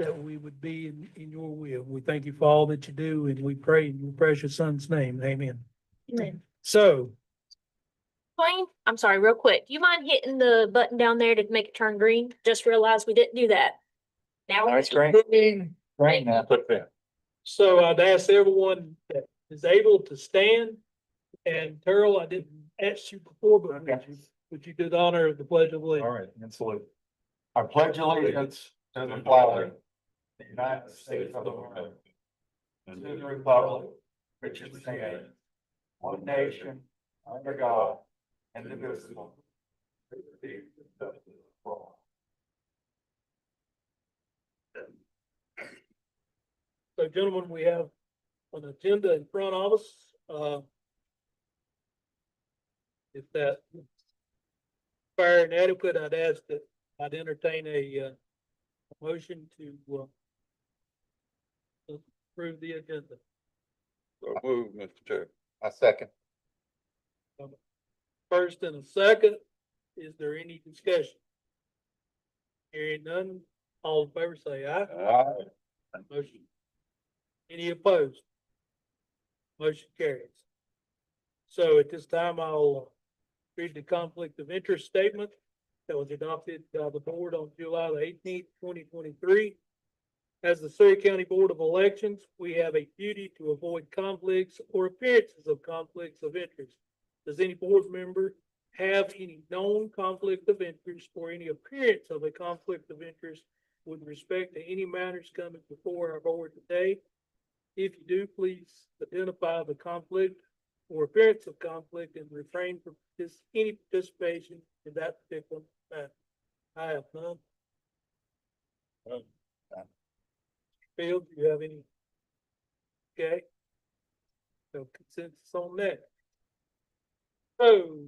that we would be in your will. We thank you for all that you do, and we pray in your precious son's name. Amen. Amen. So, Wayne, I'm sorry, real quick. Do you mind hitting the button down there to make it turn green? Just realized we didn't do that. Now. That's great. Great now. Put that. so I'd ask everyone that is able to stand. And Terrell, I didn't ask you before, but would you do the honor of the Pledge of Allegiance? All right, and salute. I pledge allegiance to the flag of the United States of America, and to the republic which is stands one nation under God, indivisible. with liberty and justice for all. So gentlemen, we have an agenda in front of us. If that fair and adequate, I'd ask that I'd entertain a motion to approve the agenda. So move, Mr. Chair. I second. First and a second, is there any discussion? Hearing none, all in favor say aye. Motion. Any opposed? Motion carries. So at this time, I'll read the conflict of interest statement that was adopted by the board on July the 18th, 2023. As the Surrey County Board of Elections, we have a duty to avoid conflicts or appearances of conflicts of interest. Does any board member have any known conflict of interest or any appearance of a conflict of interest with respect to any matters coming before our board today? If you do, please identify the conflict or appearance of conflict and refrain from any participation in that particular matter. I have none. Field, do you have any? Okay. So consensus on that. So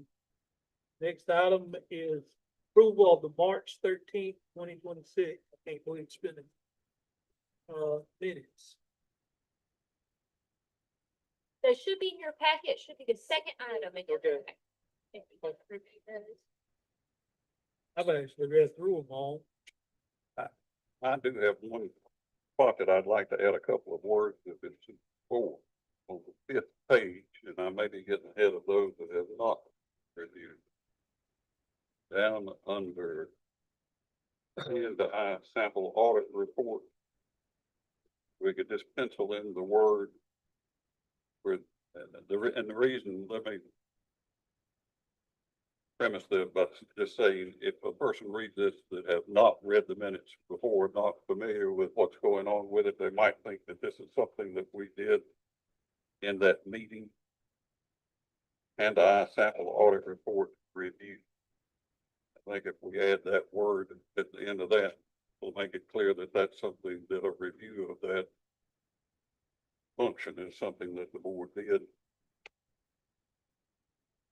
next item is approval of the March 13th, 2026. I can't believe it's been minutes. They should be in your packet, should be the second item in your Okay. packet. I've actually read through them all. I do have one spot that I'd like to add a couple of words if it's four on the 5th page, and I may be getting ahead of those that have not reviewed. Down under the I sample audit report, we could just pencil in the word with, and the reason, let me premise that by just saying, if a person reads this that have not read the minutes before, not familiar with what's going on with it, they might think that this is something that we did in that meeting. And I sample audit report review. I think if we add that word at the end of that, we'll make it clear that that's something that a review of that function is something that the board did.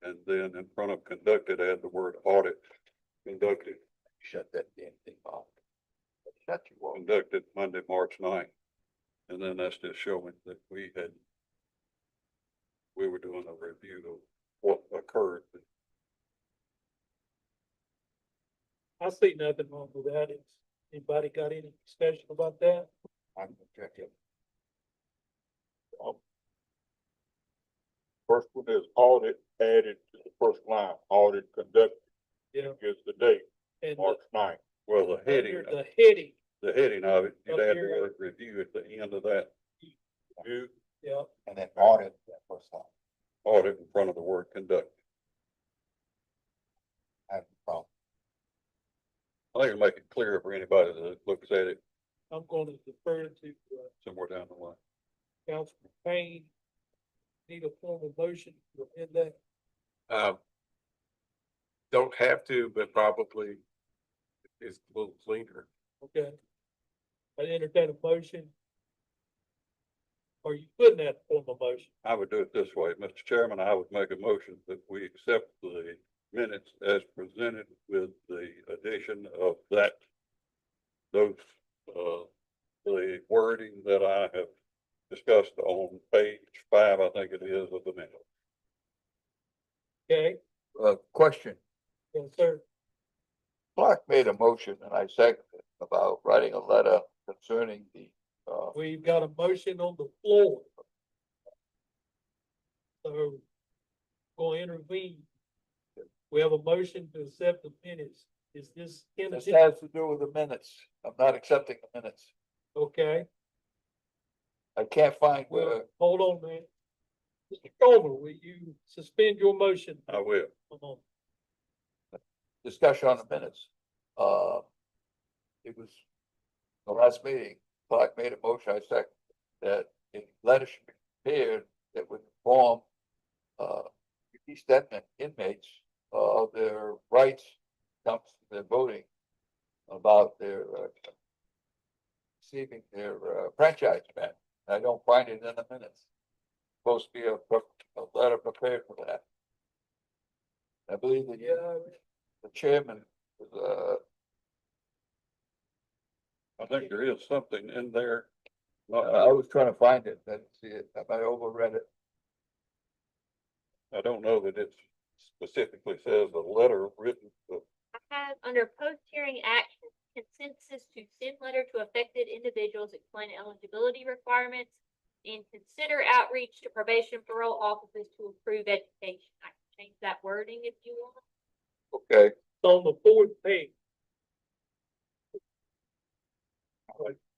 And then in front of conducted, add the word audit. Conducted. Shut that damn thing off. Shut you off. Conducted Monday, March 9th. And then that's just showing that we were doing a review of what occurred. I see nothing wrong with that. Is anybody got any discussion about that? I'm objective. First one is audit added to the first line, audit conducted, Yeah. gives the date, And March 9th. Well, the heading, under the heading, the heading of it, you'd Up add here. the word review at the end of that. You, yeah, And then audit that first line. Audit in front of the word conduct. I have a problem. I think it'll make it clear for anybody that looks at it I'm going to defer to somewhere down the line. Councilman Payne. Need a formal motion to end that. Don't have to, but probably is a little cleaner. Okay. I entertain a motion. Are you putting that formal motion? I would do it this way, Mr. Chairman, I would make a motion that we accept the minutes as presented with the addition of that, the wording that I have discussed on page 5, I think it is, of the minute. Okay, question, yes, sir. Clark made a motion and I seconded it. about writing a letter concerning the, We've got a motion on the floor. So, gonna intervene. We have a motion to accept the minutes. Is this in this addition? has to do with the minutes. I'm not accepting the minutes. Okay, I can't find well, where, hold on, man. Mr. Comer, will you suspend your motion? I will. Hold on. discussion on the minutes. It was the last meeting, Clark made a motion, I second, that a letter should be prepared that would inform East Edmond inmates of their rights, comes to their voting about their receiving their franchise back. I don't find it in the minutes. Supposed to be a letter prepared for that. I believe that Yeah, the chairman was, I think there is something in there. I was trying to find it, I didn't see it, I overread it. I don't know that it specifically says a letter written to. I have under post-hearing action, consensus to send letter to affected individuals, explain eligibility requirements, and consider outreach to probation parole offices to improve education. I can change that wording if you want. Okay, it's on the fourth page.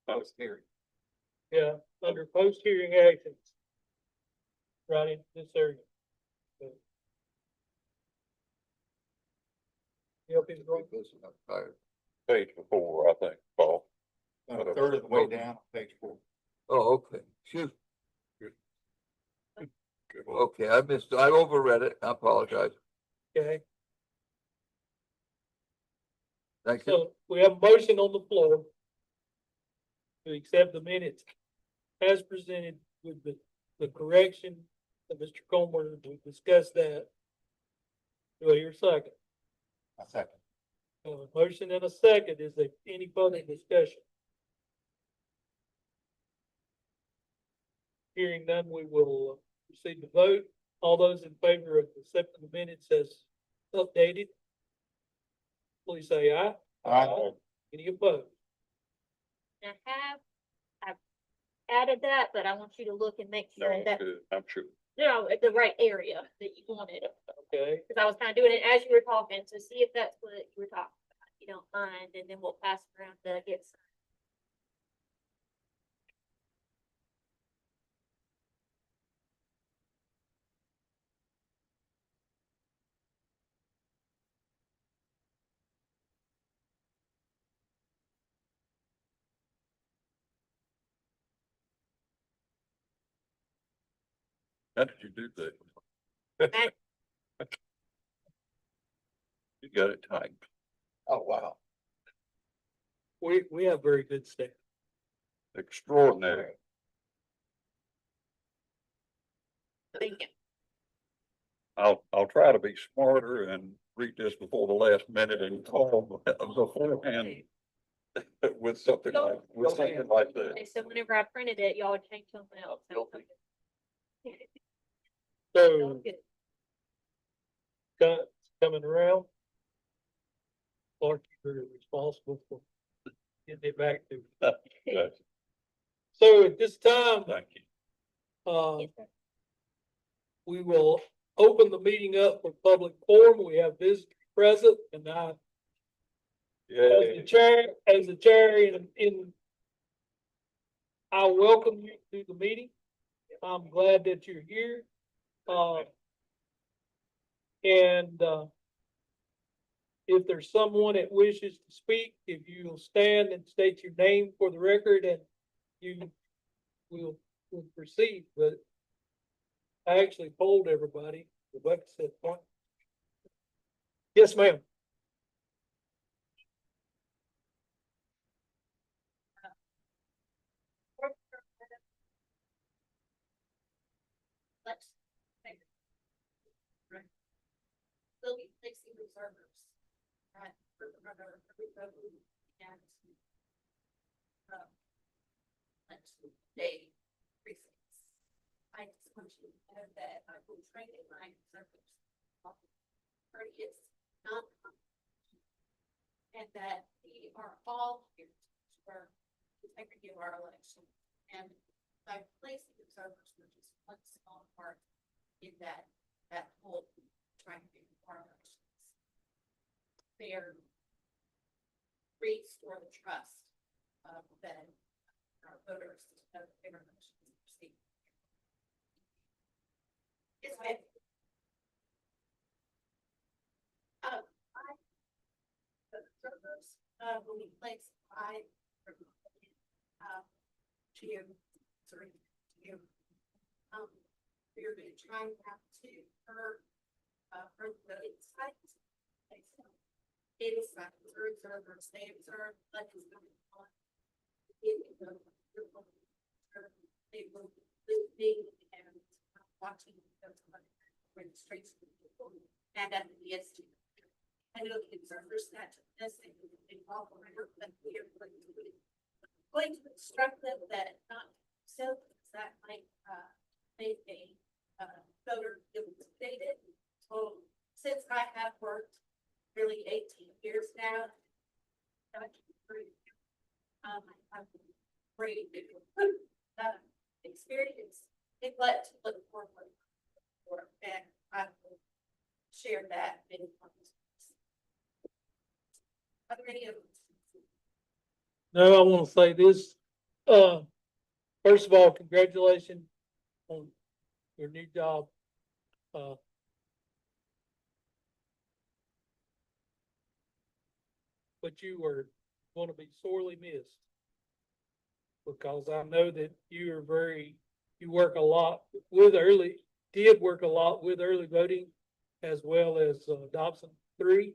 Post hearing. Yeah, under post-hearing actions. Right in this area. Yep, it's right. Page before, I think, Paul. A third of the way down, page 4. Oh, okay, excuse me. Okay, I overread it, I apologize. Okay, Thank you. so we have a motion on the floor to accept the minutes as presented with the correction that Mr. Comer, we discussed that. Do I hear a second? A second. A motion and a second. Is there any further discussion? Hearing none, we will proceed to vote. All those in favor of accepting the minutes as updated, please say aye. Aye. Any opposed? I've added that, but I want you to look and make No, sure that, I'm sure. at the right area that you wanted. Okay, Cause I was kind of doing it as you were talking, so see if that's what you were talking about, if you don't mind, and then we'll pass around the get some. How did you do that? I- You got it typed. Oh, wow. we have very good staff. Extraordinary. Thank you. I'll try to be smarter and read this before the last minute and call beforehand with something like that. Okay, so whenever I printed it, y'all would change something else. Guilty. So, Sounds good. coming around. Clark, you're responsible for getting it back to. Gotcha. So at this time, Thank you. Yes, sir. we will open the meeting up for public forum. We have visitors present and as the chair I welcome you to the meeting. I'm glad that you're here. If there's someone that wishes to speak, if you'll stand and state your name for the record and you will proceed, but I actually polled everybody. Rebecca said, "Fine." Yes, ma'am. Let's. They'll be fixing the servers. Right. Let's day precincts. I just want you to know that I will train in my servers. It's not. And that the are all here for the integrity of our election. And by placing observers, which is one small part in that whole trying to do our elections fair, restore the trust that our voters of fair elections receive. It's my observers will be placed by to you, sorry, to you. We're going to try not to for the insights. Data science or observers, they observe like it's going on. They will listening and watching registration and at the ESG. I know the observers that this involve but we are going to instruct them that not so that might make a voter stated. So since I have worked really 18 years now, I'm ready to experience it, but to look forward for, and I will share that in Are there any other? No, I want to say this, first of all, congratulations on your new job. But you are going to be sorely missed. Because I know that you are you work a lot with did work a lot with early voting as well as Dobson 3.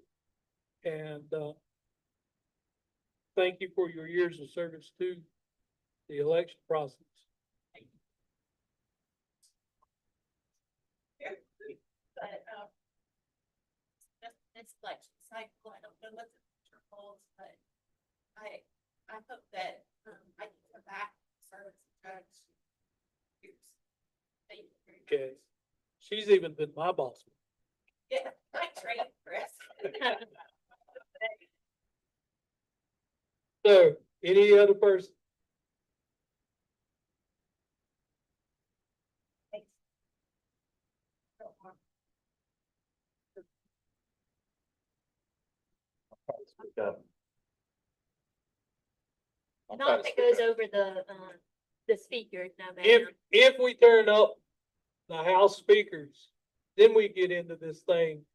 And thank you for your years of service to the election process. But this election cycle, I don't know what the future holds, but I hope that I can come back and serve as a judge. Thank you very much. Okay. She's even been my boss. Yeah, I trained Chris. So, any other person? Not that goes over the speakers, no, ma'am. If we turn up the House speakers, then we get into this thing.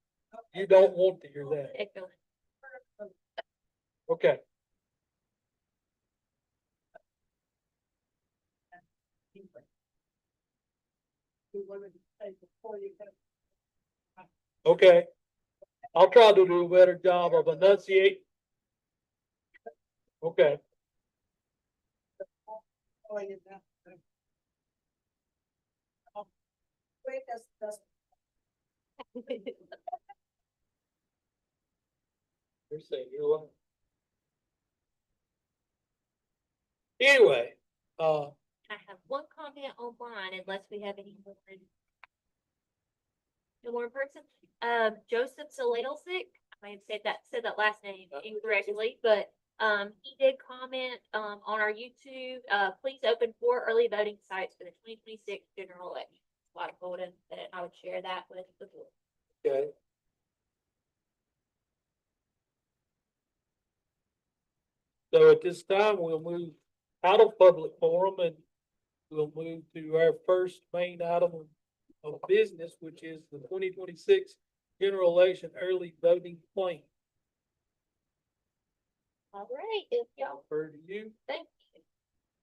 You don't want to hear that. Excellent. Okay. Okay. I'll try to do a better job of enunciating. Okay. You're saying you're lying. Anyway, I have one comment online unless we have any more. No more in person. Joseph Saladelsik, I may have said that last name incorrectly, but he did comment on our YouTube. Please open 4 early voting sites for the 2026 general election. So I told him that I would share that with the board. okay. So at this time, we'll move out of public forum and we'll move to our first main item of business, which is the 2026 general election early voting plan. All right, if y'all, Over to you. thank you.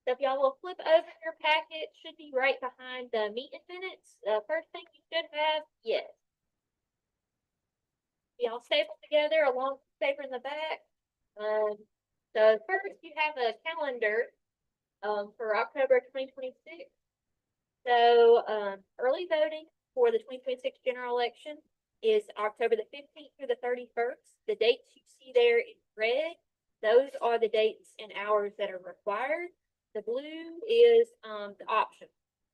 So if y'all will flip over your packet, should be right behind the meeting minutes. First thing you should have, yes. Y'all stapled together along with the paper in the back. So first you have a calendar for October 2026. So early voting for the 2026 general election is October the 15th through the 31st. The dates you see there in red, those are the dates and hours that are required. The blue is the option.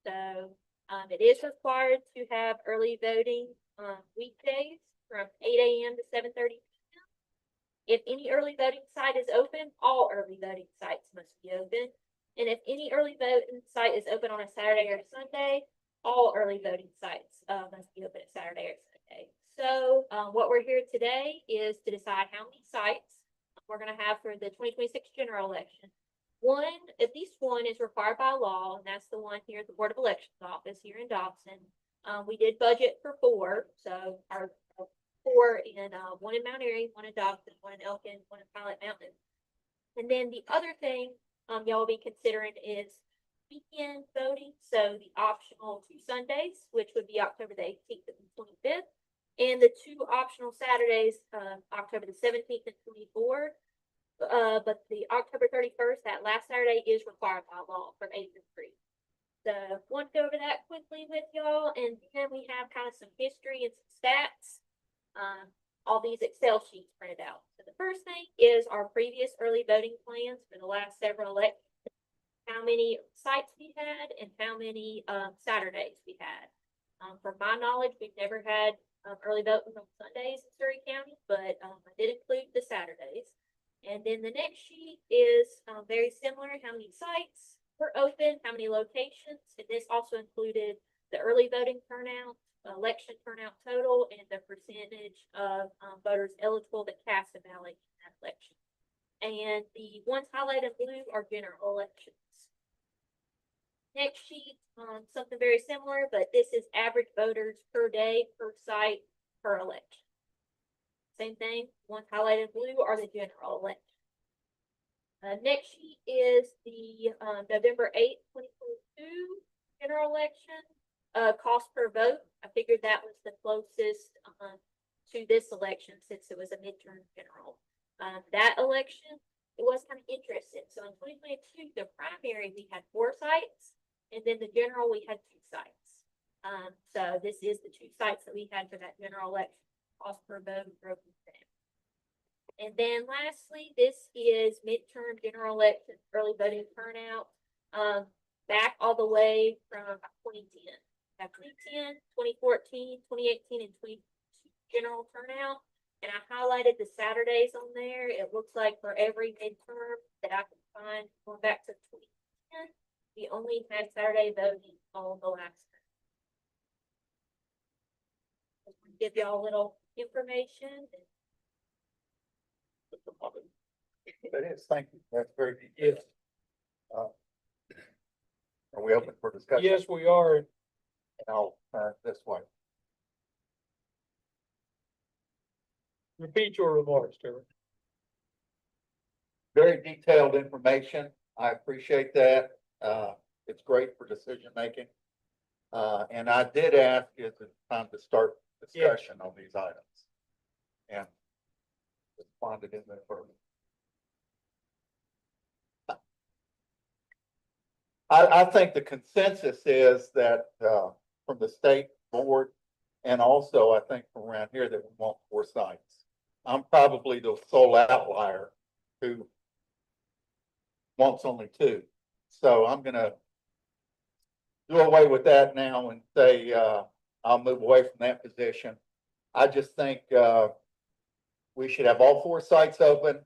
So it is required to have early voting weekdays from 8 a.m. to 7:30 p.m. If any early voting site is open, all early voting sites must be open. And if any early voting site is open on a Saturday or Sunday, all early voting sites, must be open at Saturday or Sunday. So, what we're here today is to decide how many sites we're gonna have for the 2026 general election. At least one is required by law, and that's the one here at the Board of Elections office here in Dobson. We did budget for 4, so our 4 in, one in Mount Airy, one in Dobson, one in Elkin, one in Pilot Mountain. And then the other thing, y'all will be considering is weekend voting, so the optional 2 Sundays, which would be October the 18th and the 25th, and the 2 optional Saturdays, October the 17th and 24th. But the October 31st, that last Saturday, is required by law from 8 to 3. So, want to go over that quickly with y'all, and then we have kind of some history and some stats. All these Excel sheets printed out. So the first thing is our previous early voting plans for the last several elections. How many sites we had and how many Saturdays we had. From my knowledge, we've never had early voting on Sundays in Surrey County, but I did include the Saturdays. And then the next sheet is very similar. How many sites were open, how many locations, and this also included the early voting turnout, election turnout total, and the percentage of voters eligible that cast a ballot in that election. And the ones highlighted in blue are general elections. Next sheet, something very similar, but this is average voters per day, per site, per election. Same thing, ones highlighted in blue are the general elections. Next sheet is the November 8th, 2022 general election. Cost per vote. I figured that was the closest to this election since it was a midterm general. That election, it was kind of interesting. So in 2022, the primary, we had 4 sites, and then the general, we had 2 sites. So this is the 2 sites that we had for that general election. Cost per vote broken down. And then lastly, this is midterm general election early voting turnout. Back all the way from 2010. 2010, 2014, 2018, and 2022 general turnout. And I highlighted the Saturdays on there. It looks like for every midterm that I can find going back to 2010, we only had Saturday voting on the last time. Give y'all a little information. That is, thank you. That's very Yes, detailed. Are we open for discussion? yes, we are. And I'll turn this way. Repeat your remarks, Trevor. Very detailed information. I appreciate that. It's great for decision making. And I did ask, is it time to start discussion on these items? And responded in the first. I think the consensus is that, from the state board and also I think from around here that we want 4 sites. I'm probably the sole outlier who wants only 2. So I'm gonna do away with that now and say, I'll move away from that position. I just think, we should have all 4 sites open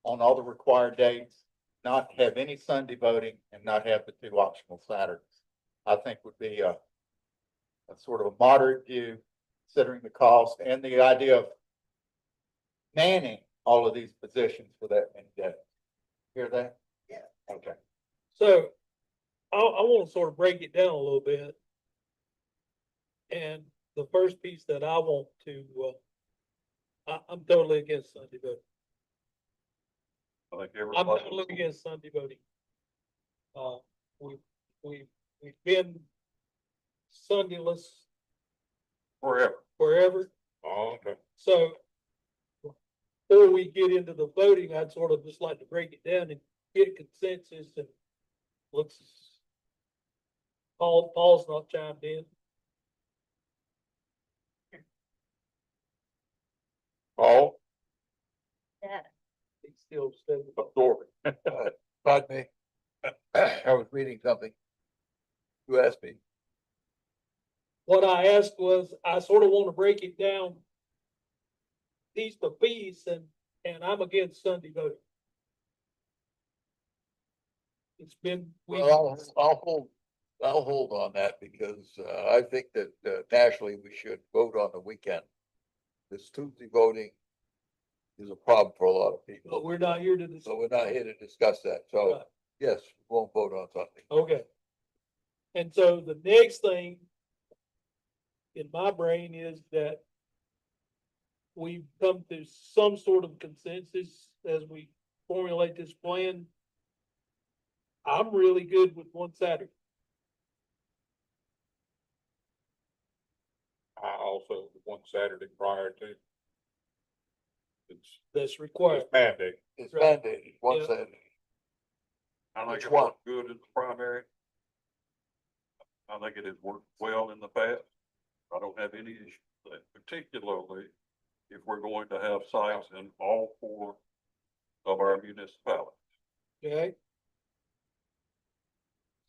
on all the required dates, not have any Sunday voting and not have the 2 optional Saturdays. I think would be a sort of a moderate view, considering the cost and the idea of manning all of these positions for that many days. Hear that? Yeah. Okay. So I want to sort of break it down a little bit. And the first piece that I want to, I'm totally against Sunday voting. I think I'm everybody. totally against Sunday voting. We've been Sundayless forever. Oh, okay. So before we get into the voting, I'd sort of just like to break it down and get consensus and looks. Paul's not chimed in. Paul, Yeah. He's still studying. absorb it. Pardon me. I was reading something. You asked me. What I asked was, I sort of want to break it down piece by piece and and I'm against Sunday voting. It's been, Well, I'll hold on that because, I think that, nationally we should vote on the weekend. This Tuesday voting is a problem for a lot of but people. we're not here to discuss. So we're not here to discuss that. So, Right. yes, we won't vote on Sunday. Okay. And so the next thing in my brain is that we've come to some sort of consensus as we formulate this plan. I'm really good with one Saturday. I also, one Saturday prior to. That's required. It's mandate. It's Right. mandated, one Yeah. Saturday. I think Which it one? worked good in the primary. I think it has worked well in the past. I don't have any issue with that, particularly if we're going to have sites in all four of our municipalities. Okay?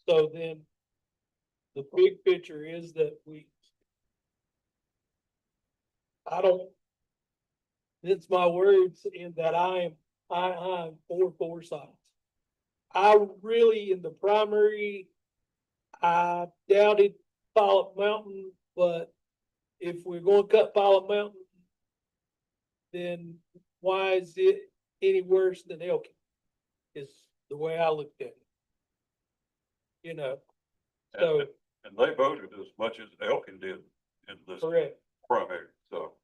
So then, the big picture is that I don't, it's my words in that I'm for four sides. I really, in the primary, I doubted Pilot Mountain, but if we're gonna cut Pilot Mountain, then why is it any worse than Elkin? Is the way I looked at it. You know, so, And they voted as much as Elkin did in this correct. primary, so.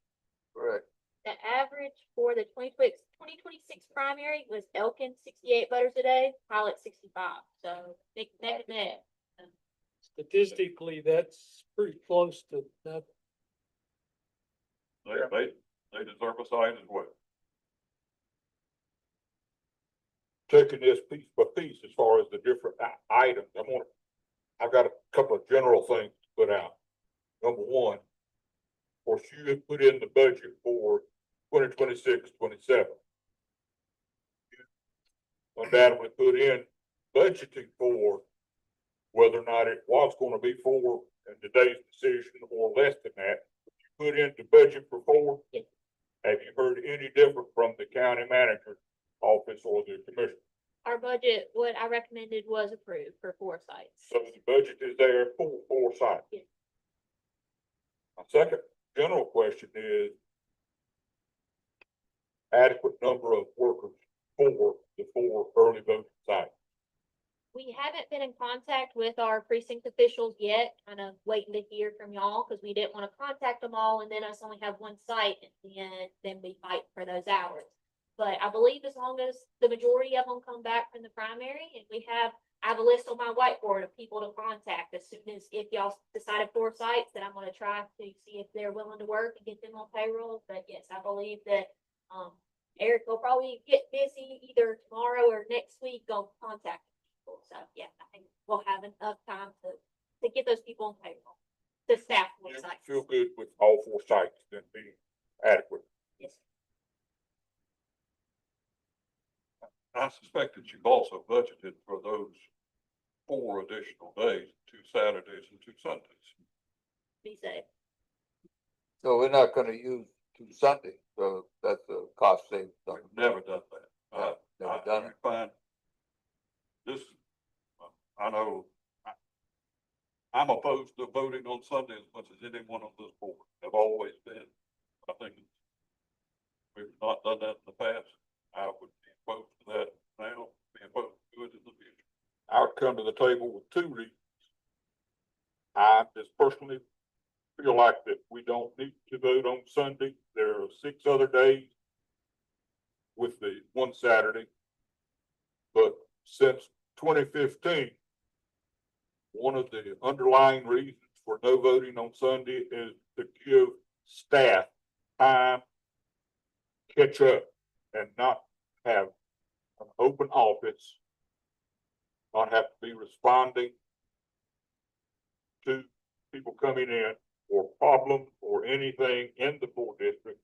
Correct. The average for the 2026 primary was Elkin 68 voters a day, Pilot 65. So big neck and neck. Statistically, that's pretty close to nothing. They deserve a site as well. Taking this piece by piece as far as the different items, I've got a couple of general things to put out. Number one, of course, you have put in the budget for 2026-27. Undoubtedly put in budgeting for whether or not it was gonna be four in today's decision or less than that. You put in the budget for four. Yes. Have you heard any different from the county manager's office or the commission? Our budget, what I recommended was approved for 4 sites. So the budget is there for four sites. Yes. My second general question is adequate number of workers for the four early voting sites. We haven't been in contact with our precinct officials yet, kind of waiting to hear from y'all, because we didn't want to contact them all and then us only have one site and then we fight for those hours. But I believe as long as the majority of them come back from the primary and I have a list on my whiteboard of people to contact as soon as, if y'all decided 4 sites, then I'm gonna try to see if they're willing to work and get them on payroll. But yes, I believe that, Eric will probably get busy either tomorrow or next week on contacting people. So yeah, I think we'll have enough time to get those people on payroll, to staff more You sites. feel good with all four sites then being adequate. Yes. I suspect that you've also budgeted for those 4 additional days, 2 Saturdays and 2 Sundays. Be safe. So we're not gonna use two Sundays, so that's a cost saving. We've never done that. Never done it. Find this, I know, I'm opposed to voting on Sunday as much as anyone on this board. I've always been. I think we've not done that in the past. I would be opposed to that now, be opposed to it in the future. I would come to the table with 2 reasons. I just personally feel like that we don't need to vote on Sunday. There are 6 other days with the one Saturday. But since 2015, one of the underlying reasons for no voting on Sunday is to give staff time to catch up and not have an open office, not have to be responding to people coming in or problems or anything in the 4 districts,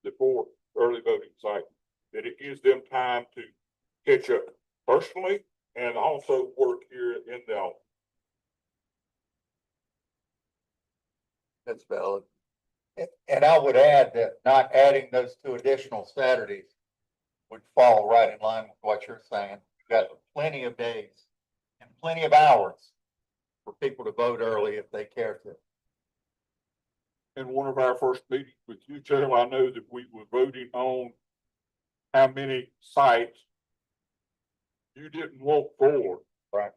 the 4 early voting sites, that it gives them time to catch up personally and also work here in the office. That's valid. And I would add that not adding those 2 additional Saturdays would fall right in line with what you're saying. You've got plenty of days and plenty of hours for people to vote early if they care to. In one of our first meetings with you, Chair, I know that we were voting on how many sites you didn't want forward. Right.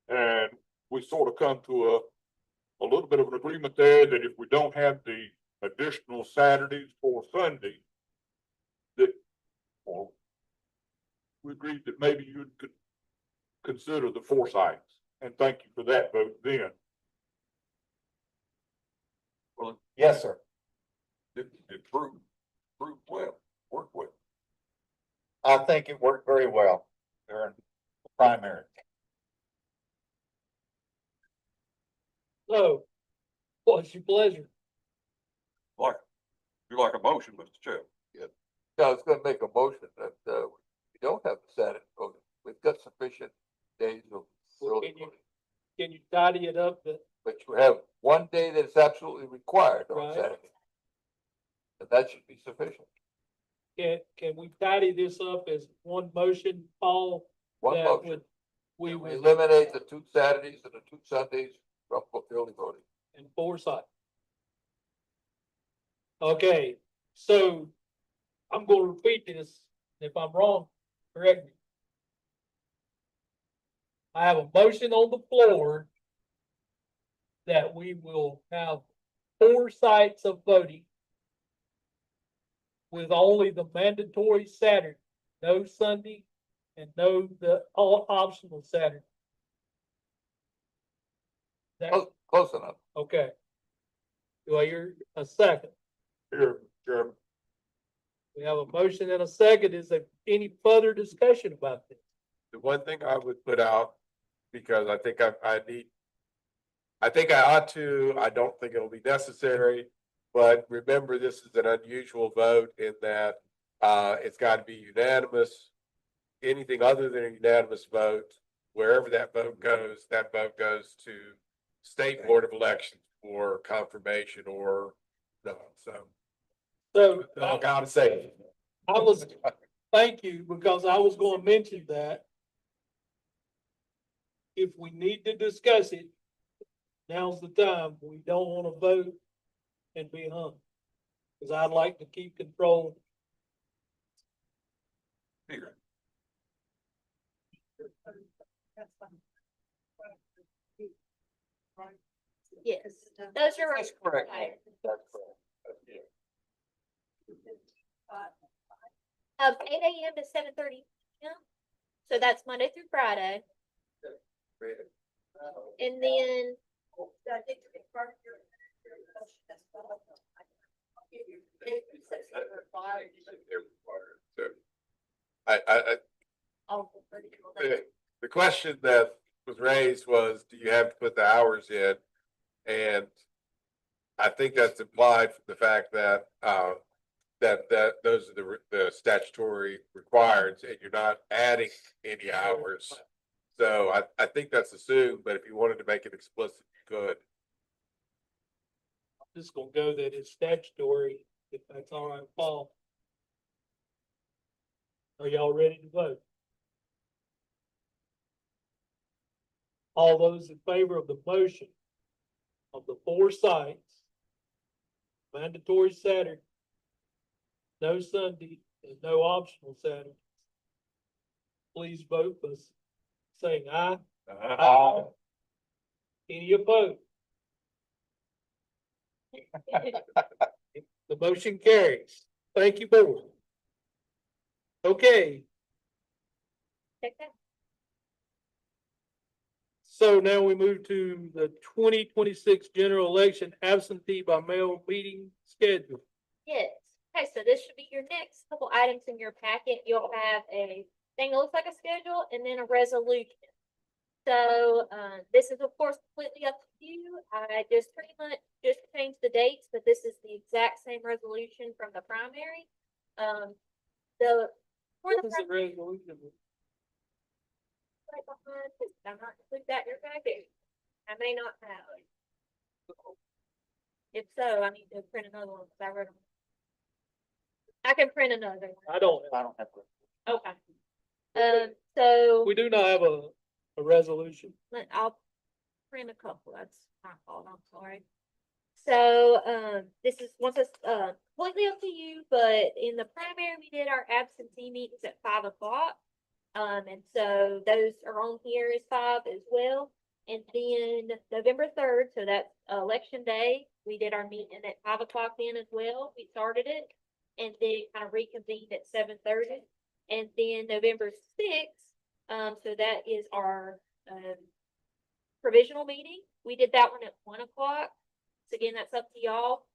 And we sort of come to a little bit of an agreement there that if we don't have the additional Saturdays or Sundays, that, or we agreed that maybe you could consider the 4 sites. And thank you for that vote then. Yes, sir. It proved well, worked well. I think it worked very well during the primary. So, what's your pleasure? Like, you like a motion, Mr. Chair? Yeah, I was gonna make a motion that, we don't have the Saturday voting. We've got sufficient days of early Can you- voting. Can you tidy it up that, But you have one day that's absolutely required on Right. Saturday. And that should be sufficient. can we tidy this up as one motion, Paul? One That motion. would, we We would, eliminate the 2 Saturdays and the 2 Sundays from early voting. and 4 sites. Okay, so I'm gonna repeat this. If I'm wrong, correct me. I have a motion on the floor that we will have 4 sites of voting with only the mandatory Saturday, no Sunday, and no the all optional Saturday. That, Close enough. okay. Do I hear a second? Here, Chairman. We have a motion and a second. Is there any further discussion about this? The one thing I would put out, because I think I think I ought to, I don't think it'll be necessary. But remember, this is an unusual vote in that, it's gotta be unanimous. Anything other than a unanimous vote, wherever that vote goes to State Board of Elections for confirmation or no, so. So I gotta say. I was, thank you, because I was gonna mention that. If we need to discuss it, now's the time. We don't wanna vote and be hung. Cause I'd like to keep control. Here. Yes, those are. That's correct. required. That's correct. 8 AM to 7:30 PM. So that's Monday through Friday. And then, I think to be part of your motion as well. So, I, all the question that was raised was, do you have to put the hours in? And I think that's implied from the fact that, that those are the statutory requirements and you're not adding any hours. So I think that's assumed, but if you wanted to make it explicit, you could. I'm just gonna go that it's statutory, if that's all right, Paul. Are y'all ready to vote? All those in favor of the motion of the 4 sites, mandatory Saturday, no Sunday, and no optional Saturday, please vote by saying aye. Aye. Any opposed? The motion carries. Thank you, board. Okay, check that. so now we move to the 2026 general election absentee by mail meeting schedule. Yes, okay, so this should be your next couple items in your packet. You'll have a thing that looks like a schedule and then a resolution. So, this is of course completely up to you. I just pretty much just changed the dates, but this is the exact same resolution from the primary. For What the is the resolution? right behind, I'm not include that in your packet. I may not have. If so, I need to print another one because I wrote them. I can print another one. I don't, I don't have to. Okay. So, we do not have a resolution. I'll print a couple, that's my fault, I'm sorry. So, this is, once it's, completely up to you, but in the primary, we did our absentee meetings at 5 o'clock. And so those are on here as 5 as well. And then November 3rd, so that's election day, we did our meeting at 5 o'clock then as well. We started it and then kind of reconvened at 7:30. And then November 6th, so that is our provisional meeting. We did that one at 1 o'clock. So again, that's up to y'all.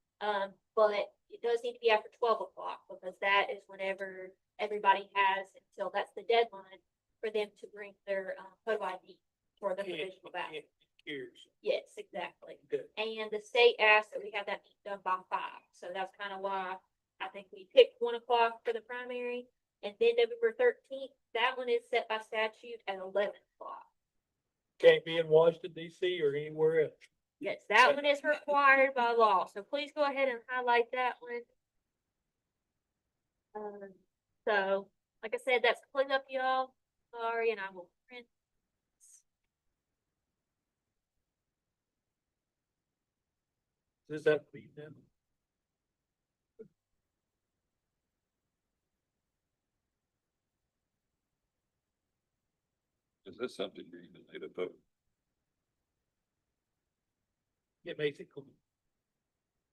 But it does need to be after 12 o'clock because that is whenever everybody has until that's the deadline for them to bring their photo ID for the provisional ballot. Years. Yes, exactly. Good. And the state asked that we have that done by 5. So that's kind of why I think we picked 1 o'clock for the primary. And then November 13th, that one is set by statute at 11 o'clock. Can't be in Washington DC or anywhere else. Yes, that one is required by law, so please go ahead and highlight that one. So, like I said, that's completely up to y'all. Sorry, and I will print. Does that be them? Is this something you even need to vote? It makes it clear.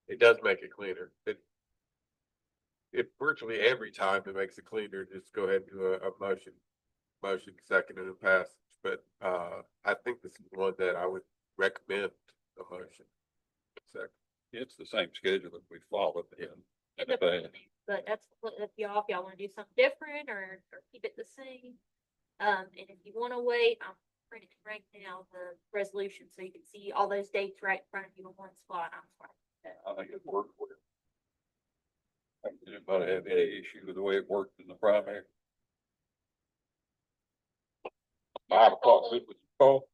It does make it cleaner. It virtually every time it makes it cleaner, just go ahead and do a motion second and a passage. But, I think this is one that I would recommend a motion. Second. It's the same schedule that we followed in In the the past. But that's up to y'all if y'all wanna do something different or keep it the same. And if you wanna wait, I'm printing right now the resolution so you can see all those dates right in front of you in one spot. I'm sorry. I think it worked well. Anybody have any issue with the way it worked in the primary? 5 o'clock, good with you, Paul?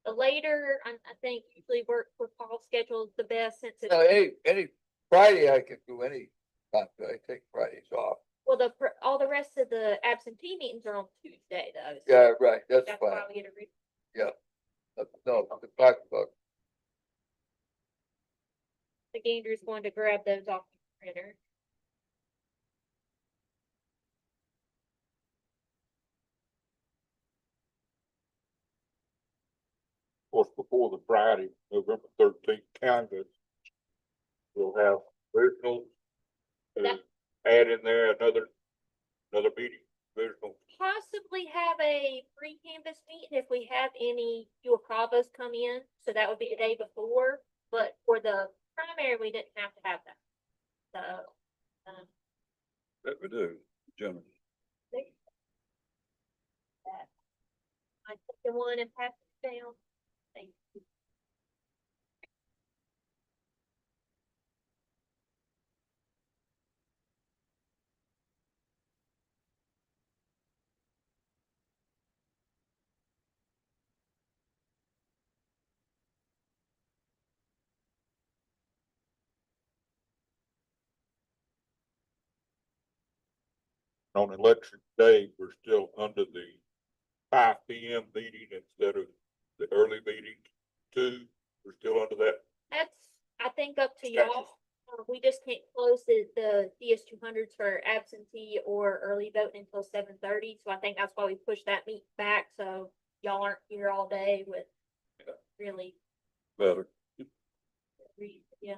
The later, I think usually work with Paul's schedule is the best since No, it's, any Friday I can do any time, I take Fridays off. well, all the rest of the absentee meetings are on Tuesday though. so Yeah, right, that's That's fine. why we get a re- No, the fact about, I think Andrew's going to grab those off the printer. Of course, before the Friday, November 13th canvas, we'll have originals. That- Add in there another meeting, original. Possibly have a pre-canvas meeting if we have any UAPRAVAs come in, so that would be the day before, but for the primary, we didn't have to have that. So, That we do, gentlemen. I took the one and passed it down. Thank you. On election day, we're still under the 5 p.m. meeting instead of the early meeting 2. We're still under that. That's, I think, up to y'all. We just can't close the DS200s for absentee or early voting until 7:30, so I think that's why we pushed that meet back, so y'all aren't here all day with really, Better. yeah.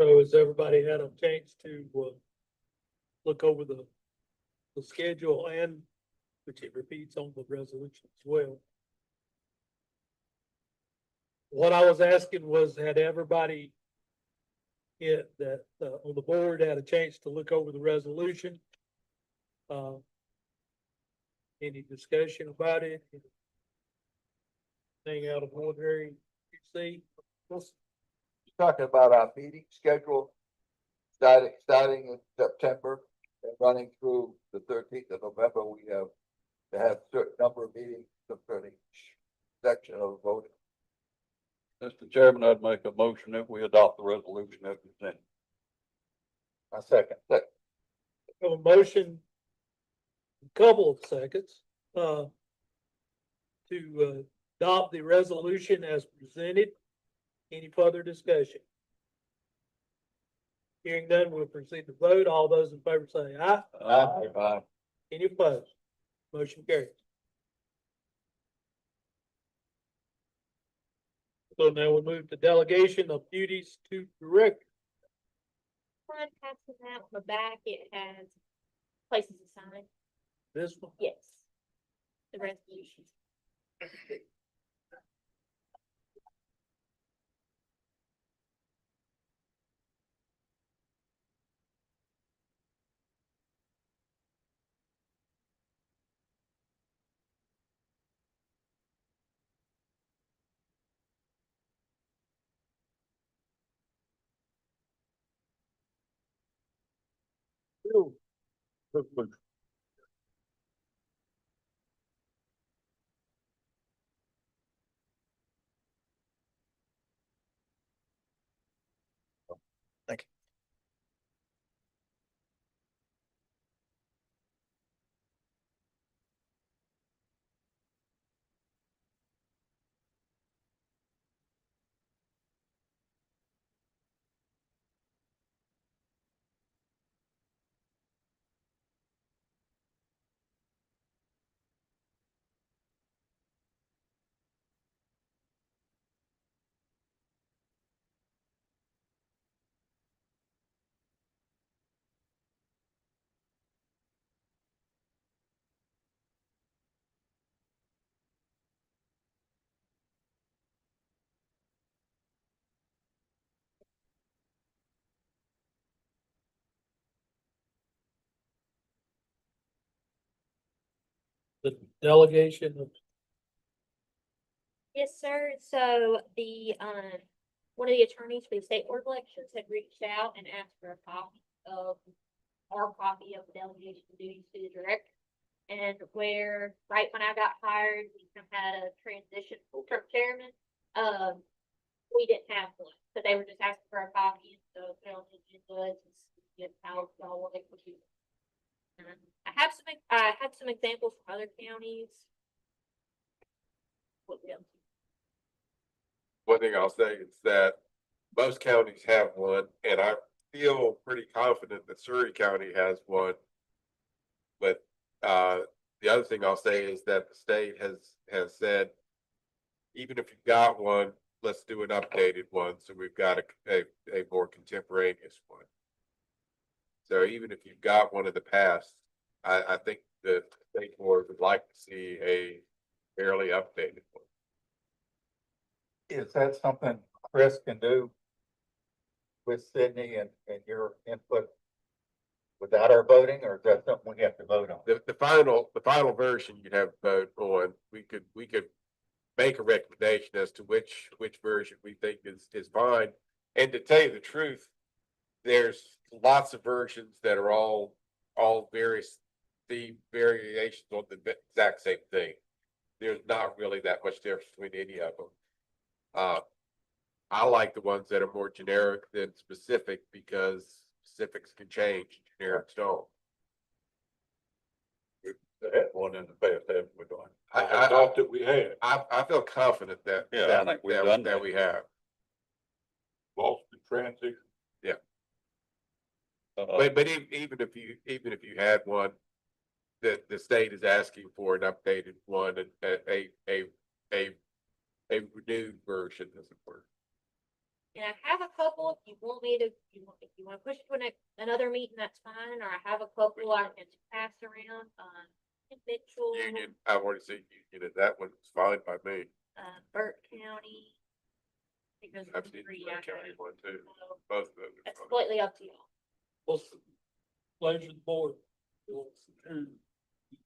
So has everybody had a chance to, look over the schedule and, which it repeats on the resolution as well? what I was asking was, had everybody that, on the board had a chance to look over the resolution? Any discussion about it? Anything out of ordinary you see? Talking about our meeting schedule, starting in September and running through the 13th of November, we have to have certain number of meetings concerning each section of voting. Mr. Chairman, I'd make a motion that we adopt the resolution as presented. I second. Have a motion, a couple of seconds, to adopt the resolution as presented. Any further discussion? Hearing none, we'll proceed to vote. All those in favor say aye. Aye. Any opposed? Motion carries. So now we move to delegation of duties to director. One passing out on the back, it has places assigned. This one, Yes. The resolution. the delegation of, Yes, sir. So one of the attorneys for the state board of elections had reached out and asked for a copy of our copy of the delegation of duties to the director. And where, right when I got hired, we kind of had a transition from chairman. We didn't have one, so they were just asking for a copy, and so it's on the agenda to see how y'all want it. I have some examples from other counties. What else? One thing I'll say is that most counties have one, and I feel pretty confident that Surrey County has one. But the other thing I'll say is that the state has said, even if you've got one, let's do an updated one, so we've got a more contemporaneous one. So even if you've got one in the past, I think the state board would like to see a fairly updated one. Is that something Chris can do with Sydney and your input without our voting, or is that something we have to vote on? The final version you'd have to vote on, we could make a recommendation as to which version we think is fine. And to tell you the truth, there's lots of versions that are all various the variations on the exact same thing. There's not really that much difference between any of them. I like the ones that are more generic than specific, because specifics can change, generics don't. We had one in the past, haven't we, Don? I thought that we had I feel confident that. Yeah, I think we've done that. we have. lost the transition. But even if you had one, that the state is asking for an updated one, and a renewed version, as it were. And I have a couple, if you want me to, if you want to push it to another meeting, that's fine, or I have a couple I can pass around, Mitchell, Union, I've already seen Union, and that one's fine by me. Burke County, think those are I've the seen three, the yeah. county one too, both of them. That's completely up to you. What's the pleasure of the board?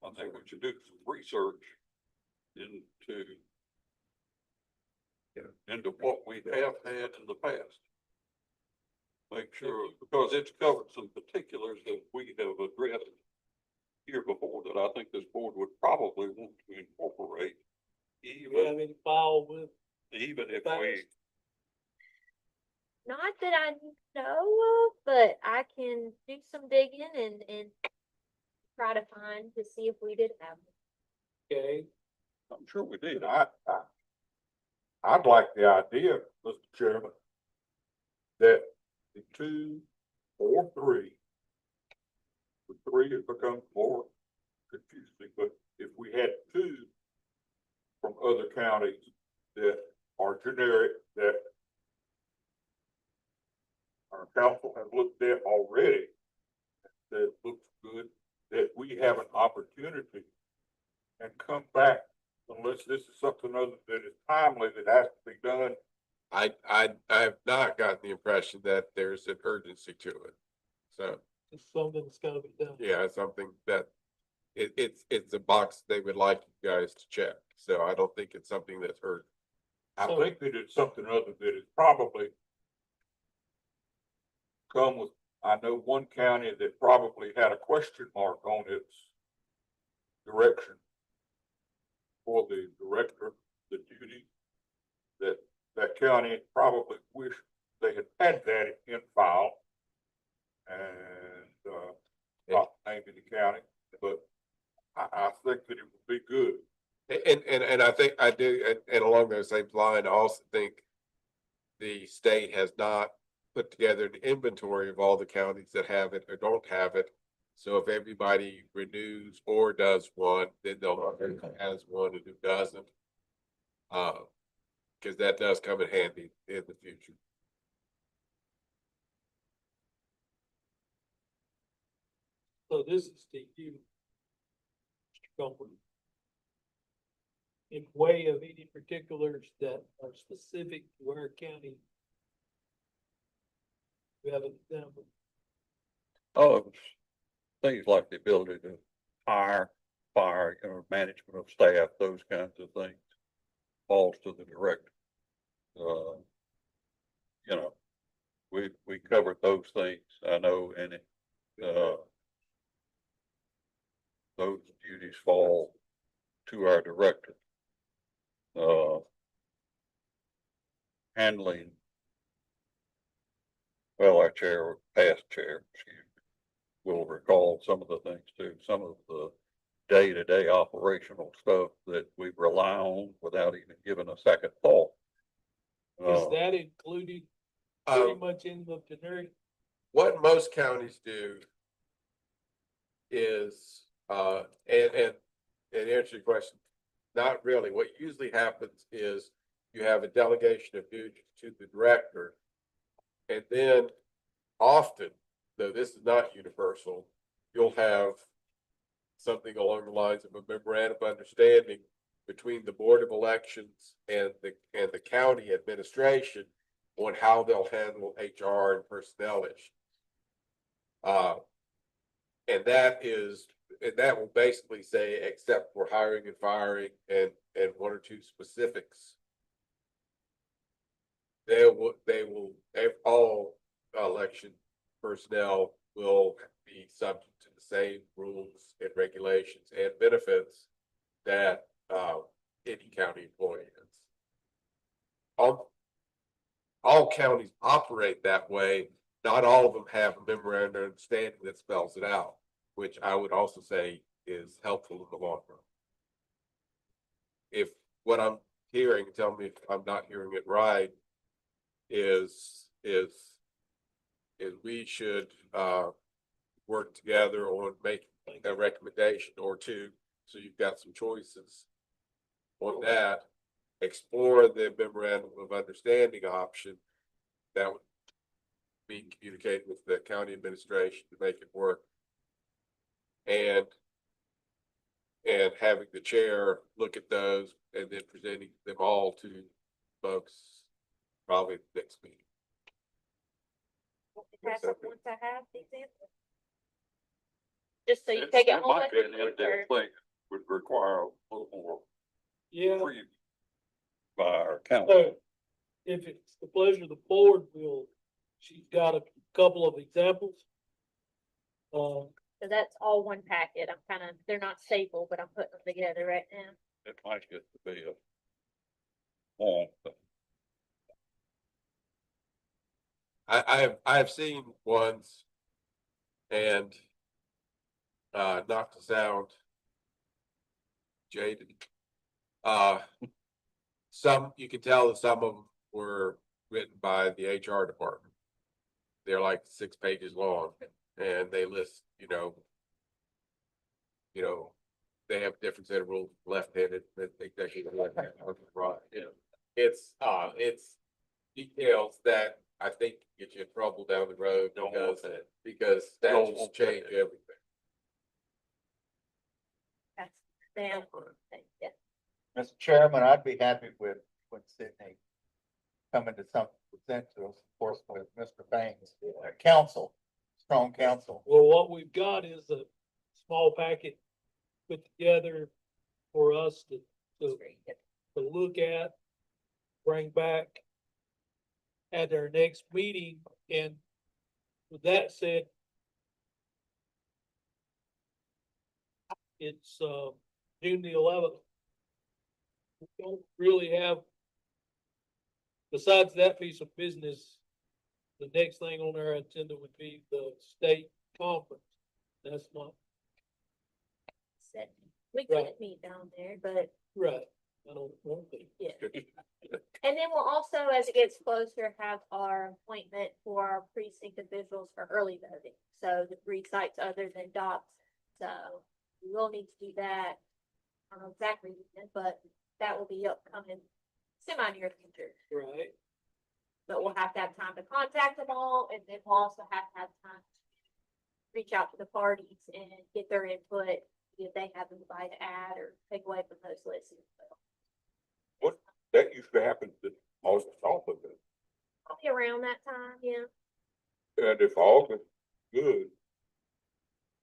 I think we should do some research into into what we have had in the past. Make sure, because it's covered some particulars that we have addressed here before that I think this board would probably want to incorporate. Do you have any file with? Even if we, Not that I know of, but I can do some digging and try to find to see if we did have them. Okay, I'm sure we did. I'd like the idea, Mr. Chairman, that the 2 or 3, the 3 it becomes more confusing, but if we had 2 from other counties that are generic, that our council has looked at already, that looks good, that we have an opportunity and come back, unless this is something other that is timely that has to be done. I have not gotten the impression that there's an urgency to it. So, it's something that's gotta be done. yeah, it's something that it's a box they would like you guys to check. So I don't think it's something that's urgent. I So- think that it's something other that is probably come with, I know one county that probably had a question mark on its direction for the director, the duty, that county probably wished they had had that in file. And, not naming the county, but I think that it would be good. And I think I do, and along those same line, I also think the state has not put together an inventory of all the counties that have it or don't have it. So if everybody renews or does one, then they'll know who has one and who doesn't. Cause that does come in handy in the future. So this is to you, Mr. Copeland. In way of any particulars that are specific to our county. We have an example. oh, things like the ability to hire, fire, management of staff, those kinds of things falls to the director. We covered those things, I know, and those duties fall to our director. Handling, well, our chair, or past chair, excuse me, will recall some of the things too, some of the day-to-day operational stuff that we rely on without even giving a second thought. Is that included pretty Um, much in the generic? what most counties do is, and answer your question, not really. What usually happens is you have a delegation of duties to the director. And then often, though this is not universal, you'll have something along the lines of a memorandum of understanding between the Board of Elections and the county administration on how they'll handle HR and personnel issues. And that will basically say, except for hiring and firing and one or two specifics, all election personnel will be subject to the same rules and regulations and benefits that any county employee is. All counties operate that way. Not all of them have a memorandum of understanding that spells it out, which I would also say is helpful in the long run. If what I'm hearing, tell me if I'm not hearing it right, is we should work together on making a recommendation or two, so you've got some choices on that. Explore the memorandum of understanding option that would be communicated with the county administration to make it work, and having the chair look at those and then presenting them all to folks probably the next meeting. Pass it once I have the example. Just so you It's- take it it home might with be an you, in-depth or, thing, would require a little more Yeah, preview by our council. so if it's the pleasure of the board, she's got a couple of examples. so that's all one packet. I'm kind of, they're not stapled, but I'm putting them together right now. It might get to be a long thing. I have seen ones and not to sound jaded. Some, you can tell that some of them were written by the HR department. They're like 6 pages long and they list, they have different set of rules, left-handed, executive, left-handed, right, it's details that I think get you in trouble down the road Don't want because Don't statutes want change that. everything. That's them. Yeah. Mr. Chairman, I'd be happy with Sydney coming to some, present to us, of course, with Mr. Banks, council, strong council. Well, what we've got is a small packet put together for us to look at, bring back at our next meeting, and with that said, it's, June the 11th. We don't really have, besides that piece of business, the next thing on our agenda would be the state conference. That's not Said, we Right. can't meet down there, but right. I don't want to. yeah. And then we'll also, as it gets closer, have our appointment for our precinct officials for early voting. So the 3 sites other than Docs. So we will need to do that. I don't know exactly when, but that will be upcoming semi-near future. Right. But we'll have to have time to contact them all, and then we'll also have to have time to reach out to the parties and get their input, if they have anybody to add or take away from those lists. That used to happen to August off of it. Probably around that time, yeah. And if August, good.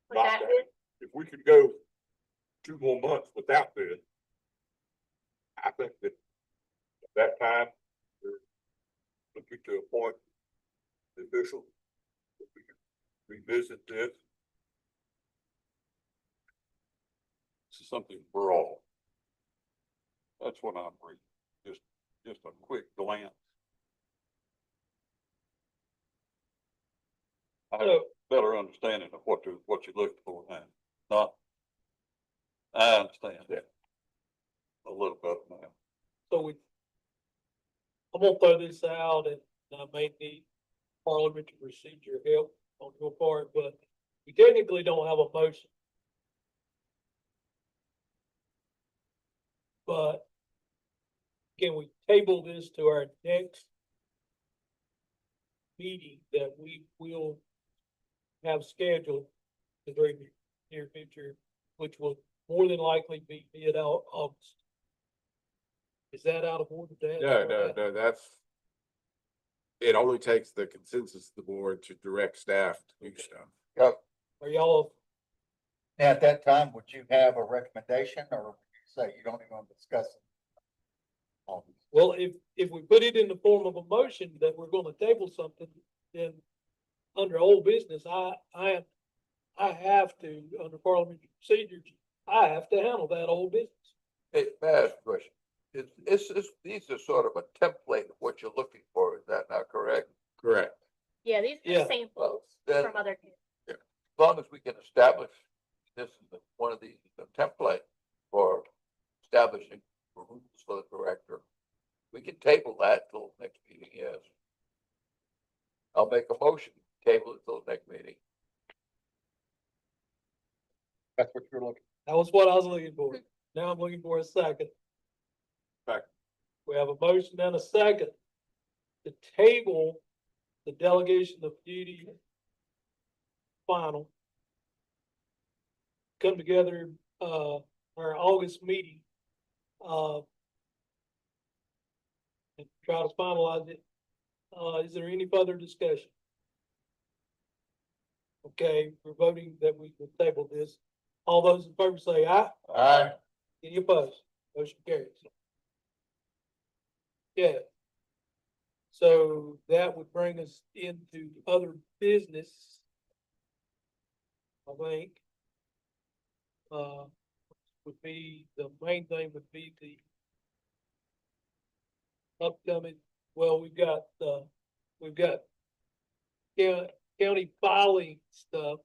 Would Not that that. be? If we could go 2 more months without this, I think that at that time, we're looking to appoint the official. If we could revisit this. This is something for all. That's what I'm reading, just a quick glance. I have a better understanding of what you're looking for now, not, I understand that a little bit now. So I'm gonna throw this out, and I may need parliamentary procedure help on your part, but we technically don't have a motion. But can we table this to our next meeting that we will have scheduled in the very near future, which will more than likely be mid-August? Is that out of order, Dan? No, that's. It only takes the consensus of the board to direct staff to do stuff. Are y'all, Now, at that time, would you have a recommendation, or would you say you don't even want to discuss it? well, if we put it in the form of a motion that we're gonna table something, then under old business, I have to, under parliamentary procedures, I have to handle that old business. Hey, may I ask a question? These are sort of a template of what you're looking for, is that not correct? Correct. Yeah, these Yeah. are samples Then, from other. as long as we can establish this is one of these, a template for establishing rules for the director. We can table that till next meeting, yes. I'll make a motion, to table it till next meeting. That's what you're looking. That was what I was looking for. Now I'm looking for a second. Second. We have a motion and a second to table the delegation of duty final. Come together, our August meeting, and try to finalize it Is there any further discussion? Okay, we're voting that we will table this. All those in favor say aye. Aye. Any opposed? Motion carries. Yeah. So that would bring us into other business. I think. Would be, the main thing would be the upcoming, well, we've got county filing stuff.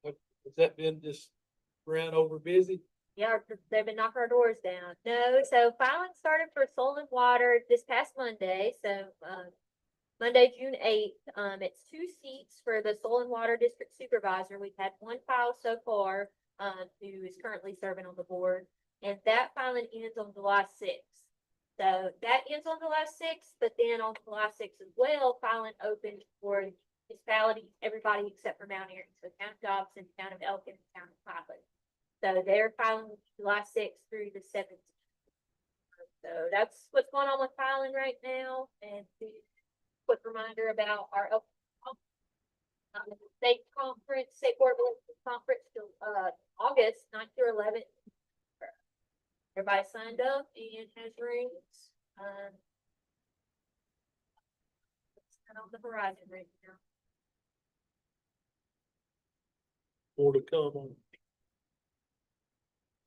Has that been just ran over busy? Yeah, they've been knocking our doors down. No, so filing started for Soul and Water this past Monday, so, Monday, June 8th. It's 2 seats for the Soul and Water District Supervisor. We've had 1 file so far, who is currently serving on the board, and that filing ends on July 6th. So that ends on July 6th, but then on July 6th as well, filing opened for municipalities, everybody except for Mount Airy, so Town of Dobson, Town of Elkin, Town of Pilot. So they're filing July 6th through the 17th. So that's what's going on with filing right now, and quick reminder about our state conference, state board of elections conference till August 9th through 11th. Everybody signed up and has rooms. It's kind of on the horizon right now. More to come on.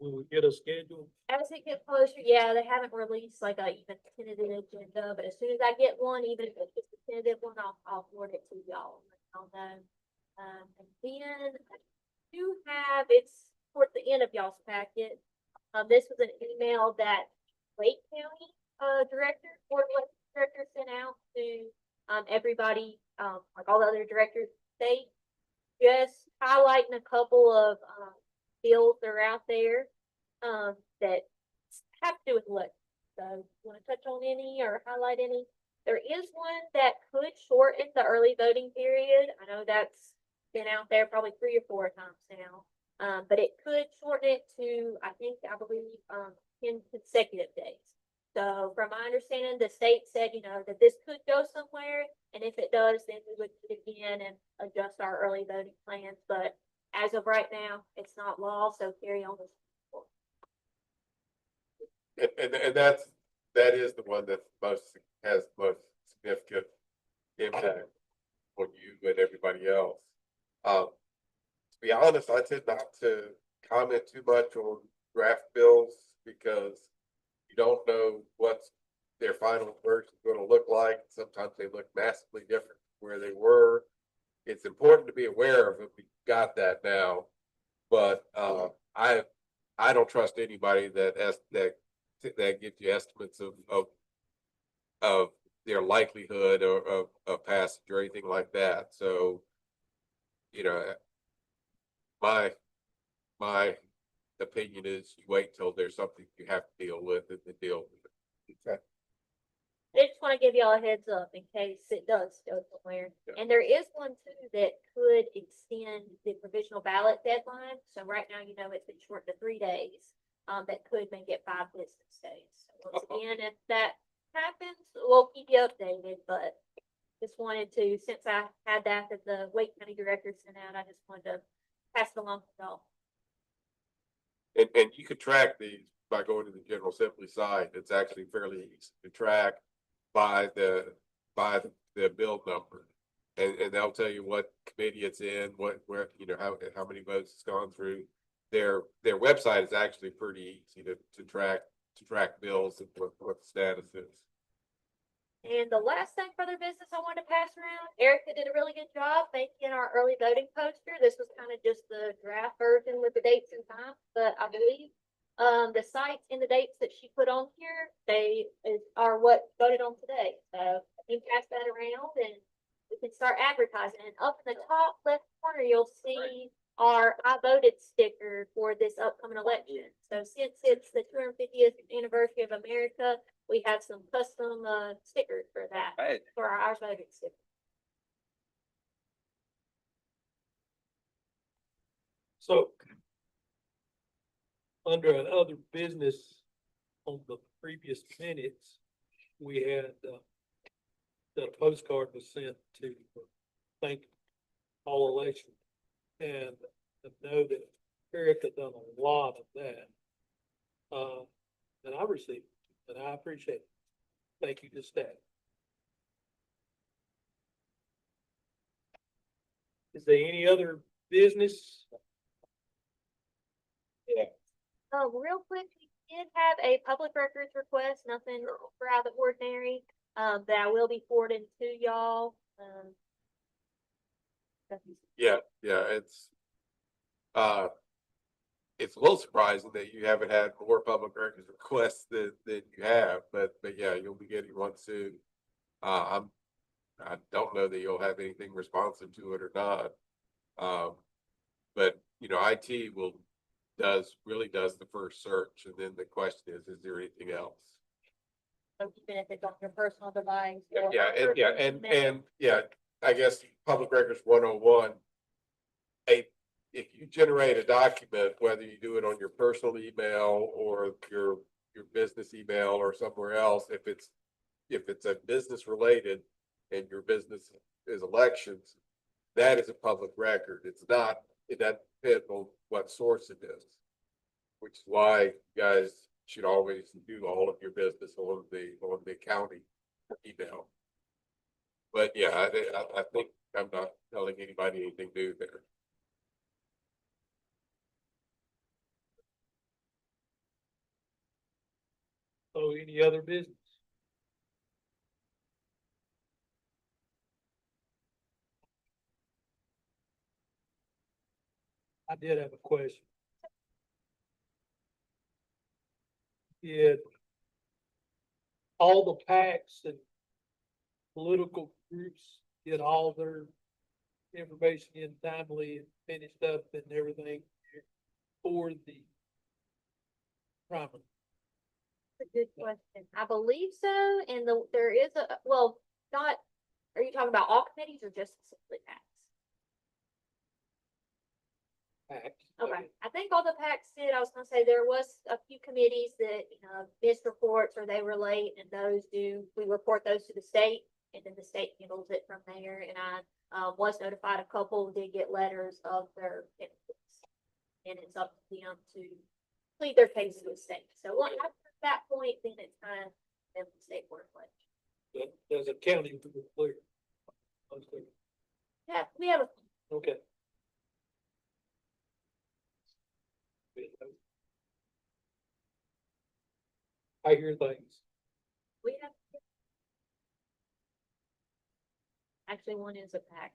Will we get a schedule? As it gets closer, yeah, they haven't released like a even tentative agenda, but as soon as I get one, even if it's just a tentative one, I'll forward it to y'all. I'll know. And then I do have, it's towards the end of y'all's packet. This was an email that Lake County, director, board of elections director sent out to, everybody, like all the other directors of the state. Just highlighting a couple of, bills that are out there, that have to do with elections. So, want to touch on any or highlight any? There is one that could shorten the early voting period. I know that's been out there probably 3 or 4 times now. But it could shorten it to, I believe, 10 consecutive days. So from my understanding, the state said, that this could go somewhere, and if it does, then we would do it again and adjust our early voting plans. But as of right now, it's not law, so carry on with. And that is the one that has most significant impact on you and everybody else. To be honest, I tend not to comment too much on draft bills because you don't know what's their final version going to look like. Sometimes they look massively different from where they were. It's important to be aware of it. We've got that now, but I don't trust anybody that gives you estimates of their likelihood of passage or anything like that. So, my opinion is you wait till there's something you have to deal with and then deal with it. Okay. I just want to give y'all a heads up in case it does go somewhere. Yeah. And there is one too that could extend the provisional ballot deadline. So right now, it's been shortened to 3 days. That could make it 5 business days. So once again, if that happens, we'll keep you updated. But just wanted to, since I had that the Wake County director sent out, I just wanted to pass it along to y'all. And you could track these by going to the General Assembly site. It's actually fairly easy to track by the bill number, and they'll tell you what committee it's in, where how many votes it's gone through. Their website is actually pretty easy to track bills and what the status is. And the last thing for their business I wanted to pass around, Erica did a really good job making our early voting poster. This was kind of just the draft version with the dates and times, but I believe the sites and the dates that she put on here, are what voted on today. So you can pass that around and we can start advertising. And up in the top left corner, you'll see our I voted sticker for this upcoming election. So since it's the 250th anniversary of America, we have some custom stickers for that, for our I voted sticker. So under other business on the previous minutes, we had that a postcard was sent to thank all elections. And to know that Eric had done a lot of that. And I received it, and I appreciate it. Thank you to staff. Is there any other business? Real quick, we did have a public records request, nothing for out of the ordinary, that I will be forwarding to y'all. Yeah, it's a little surprising that you haven't had more public records requests than you have, but yeah, you'll be getting one soon. I don't know that you'll have anything responsive to it or not. But you know, IT really does the first search, and then the question is there anything else? So even if it's on your personal device. or Yeah, personal email. and yeah, I guess Public Records 101. If you generate a document, whether you do it on your personal email or your business email or somewhere else, if it's a business related and your business is elections, that is a public record. It's not, it doesn't depend on what source it is. Which is why you guys should always do all of your business on the county email. But yeah, I think I'm not telling anybody anything new there. So any other business? I did have a question. Did all the PACs and political groups get all their information in timely and finished up and everything for the primary? That's a good question. I believe so, and there is are you talking about all committees or just specifically PACs? PACs. Okay, I think all the PACs did. I was gonna say there was a few committees that, missed reports or they were late, and we report those to the state, and then the state handles it from there, and I was notified a couple did get letters of their inputs. And it's up to them to plead their case to the state. So once after that point, then it's kind of them the state board pledge. Does a county clear? Yeah, we have Okay. I hear things. we have. Actually, one is a PAC.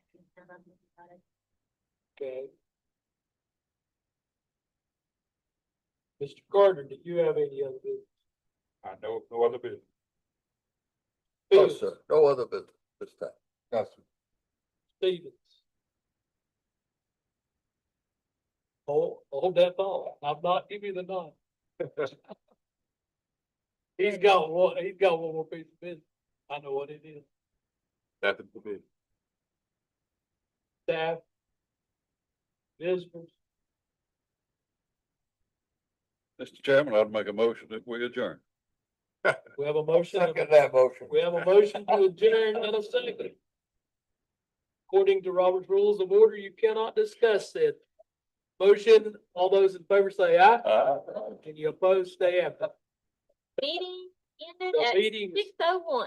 Okay. Mr. Carter, do you have any other business? I know of no other business. No, sir, no other business this time. No, sir. Stevens. Hold that thought. I'm not giving you the nod. He's got one more piece of business. I know what it is. Nothing for me. Staff. Visitors. Mr. Chairman, I'd make a motion that we adjourn. We have a motion. Second that motion. We have a motion to adjourn in a second. According to Robert's Rules of Order, you cannot discuss it. Motion, all those in favor say aye. Any opposed, stay absent. Meeting ended The at meeting 6:01.